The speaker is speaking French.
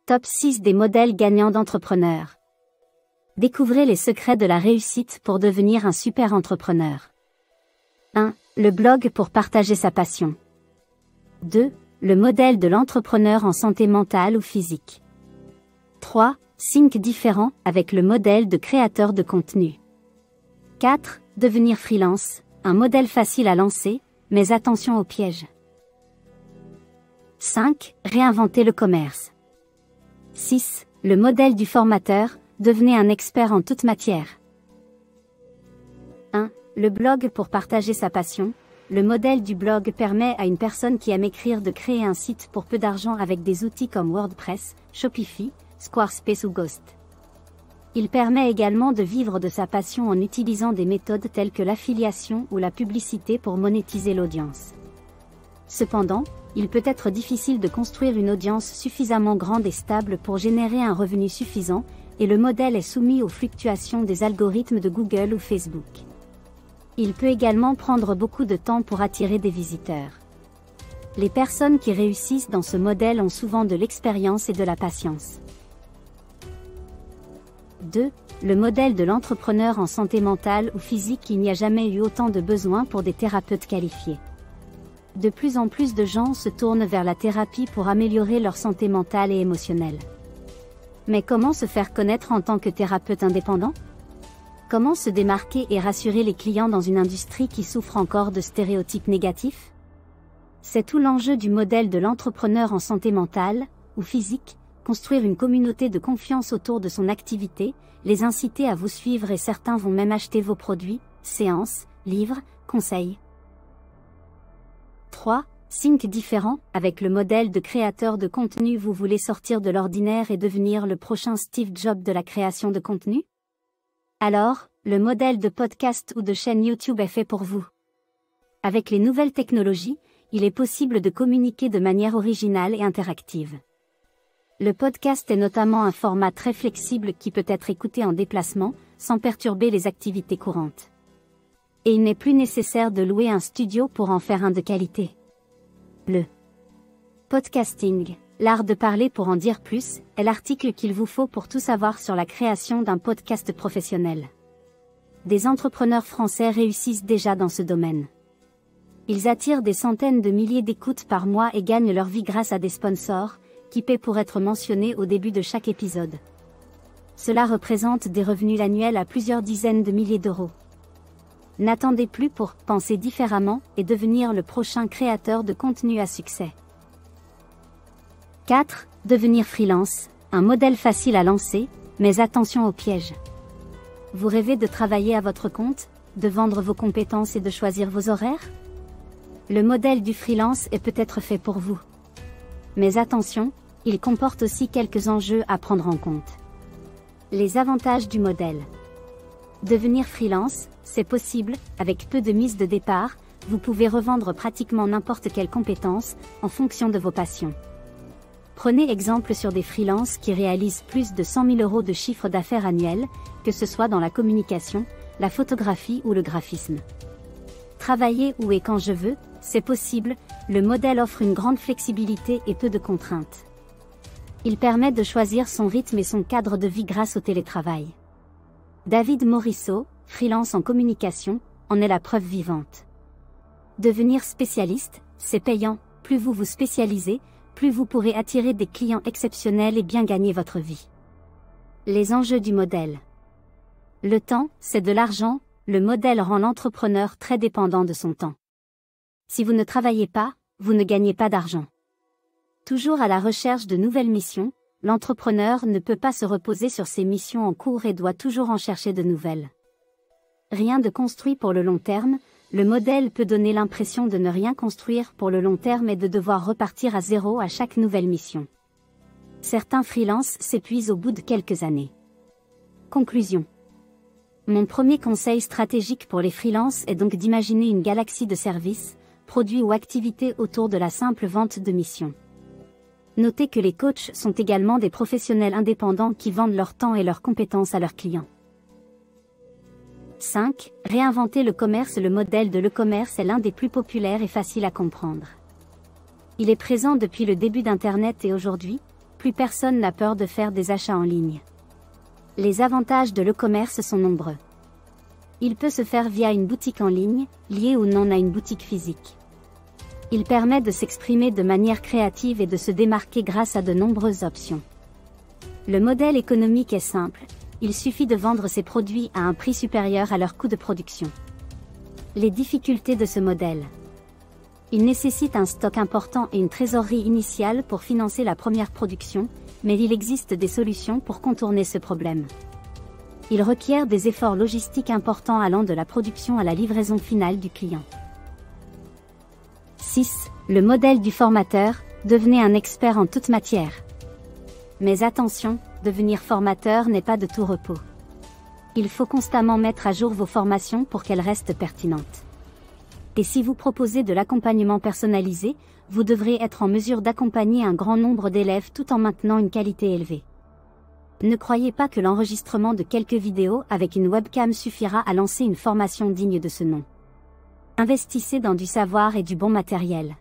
Top 6 des modèles gagnants d'entrepreneurs. Découvrez les secrets de la réussite pour devenir un super entrepreneur. 1. Le blog pour partager sa passion. 2. Le modèle de l'entrepreneur en santé mentale ou physique. 3. Think différent avec le modèle de créateur de contenu. 4. Devenir freelance, un modèle facile à lancer, mais attention aux pièges. 5. Réinventer le commerce. 6. Le modèle du formateur, devenez un expert en toute matière. 1. Le blog pour partager sa passion. Le modèle du blog permet à une personne qui aime écrire de créer un site pour peu d'argent avec des outils comme WordPress, Shopify, Squarespace ou Ghost. Il permet également de vivre de sa passion en utilisant des méthodes telles que l'affiliation ou la publicité pour monétiser l'audience. Cependant, il peut être difficile de construire une audience suffisamment grande et stable pour générer un revenu suffisant, et le modèle est soumis aux fluctuations des algorithmes de Google ou Facebook. Il peut également prendre beaucoup de temps pour attirer des visiteurs. Les personnes qui réussissent dans ce modèle ont souvent de l'expérience et de la patience. 2. Le modèle de l'entrepreneur en santé mentale ou physique. Il n'y a jamais eu autant de besoins pour des thérapeutes qualifiés. De plus en plus de gens se tournent vers la thérapie pour améliorer leur santé mentale et émotionnelle. Mais comment se faire connaître en tant que thérapeute indépendant? Comment se démarquer et rassurer les clients dans une industrie qui souffre encore de stéréotypes négatifs? C'est tout l'enjeu du modèle de l'entrepreneur en santé mentale ou physique, construire une communauté de confiance autour de son activité, les inciter à vous suivre et certains vont même acheter vos produits, séances, livres, conseils. 3. Think différent, avec le modèle de créateur de contenu. Vous voulez sortir de l'ordinaire et devenir le prochain Steve Jobs de la création de contenu? Alors, le modèle de podcast ou de chaîne YouTube est fait pour vous. Avec les nouvelles technologies, il est possible de communiquer de manière originale et interactive. Le podcast est notamment un format très flexible qui peut être écouté en déplacement, sans perturber les activités courantes. Et il n'est plus nécessaire de louer un studio pour en faire un de qualité. Le podcasting, l'art de parler pour en dire plus, est l'article qu'il vous faut pour tout savoir sur la création d'un podcast professionnel. Des entrepreneurs français réussissent déjà dans ce domaine. Ils attirent des centaines de milliers d'écoutes par mois et gagnent leur vie grâce à des sponsors, qui paient pour être mentionnés au début de chaque épisode. Cela représente des revenus annuels à plusieurs dizaines de milliers d'euros. N'attendez plus pour penser différemment et devenir le prochain créateur de contenu à succès. 4. Devenir freelance, un modèle facile à lancer, mais attention aux pièges. Vous rêvez de travailler à votre compte, de vendre vos compétences et de choisir vos horaires? Le modèle du freelance est peut-être fait pour vous. Mais attention, il comporte aussi quelques enjeux à prendre en compte. Les avantages du modèle. Devenir freelance, c'est possible, avec peu de mise de départ, vous pouvez revendre pratiquement n'importe quelle compétence, en fonction de vos passions. Prenez exemple sur des freelances qui réalisent plus de 100 000 € de chiffre d'affaires annuel, que ce soit dans la communication, la photographie ou le graphisme. Travailler où et quand je veux, c'est possible, le modèle offre une grande flexibilité et peu de contraintes. Il permet de choisir son rythme et son cadre de vie grâce au télétravail. David Morisseau, freelance en communication, en est la preuve vivante. Devenir spécialiste, c'est payant, plus vous vous spécialisez, plus vous pourrez attirer des clients exceptionnels et bien gagner votre vie. Les enjeux du modèle. Le temps, c'est de l'argent, le modèle rend l'entrepreneur très dépendant de son temps. Si vous ne travaillez pas, vous ne gagnez pas d'argent. Toujours à la recherche de nouvelles missions, l'entrepreneur ne peut pas se reposer sur ses missions en cours et doit toujours en chercher de nouvelles. Rien de construit pour le long terme, le modèle peut donner l'impression de ne rien construire pour le long terme et de devoir repartir à zéro à chaque nouvelle mission. Certains freelances s'épuisent au bout de quelques années. Conclusion. Mon premier conseil stratégique pour les freelances est donc d'imaginer une galaxie de services, produits ou activités autour de la simple vente de missions. Notez que les coachs sont également des professionnels indépendants qui vendent leur temps et leurs compétences à leurs clients. 5. Réinventer le commerce. Le modèle de l'e-commerce est l'un des plus populaires et faciles à comprendre. Il est présent depuis le début d'Internet et aujourd'hui, plus personne n'a peur de faire des achats en ligne. Les avantages de l'e-commerce sont nombreux. Il peut se faire via une boutique en ligne, liée ou non à une boutique physique. Il permet de s'exprimer de manière créative et de se démarquer grâce à de nombreuses options. Le modèle économique est simple, il suffit de vendre ses produits à un prix supérieur à leur coût de production. Les difficultés de ce modèle. Il nécessite un stock important et une trésorerie initiale pour financer la première production, mais il existe des solutions pour contourner ce problème. Il requiert des efforts logistiques importants allant de la production à la livraison finale du client. 6. Le modèle du formateur, devenez un expert en toute matière. Mais attention, devenir formateur n'est pas de tout repos. Il faut constamment mettre à jour vos formations pour qu'elles restent pertinentes. Et si vous proposez de l'accompagnement personnalisé, vous devrez être en mesure d'accompagner un grand nombre d'élèves tout en maintenant une qualité élevée. Ne croyez pas que l'enregistrement de quelques vidéos avec une webcam suffira à lancer une formation digne de ce nom. Investissez dans du savoir et du bon matériel.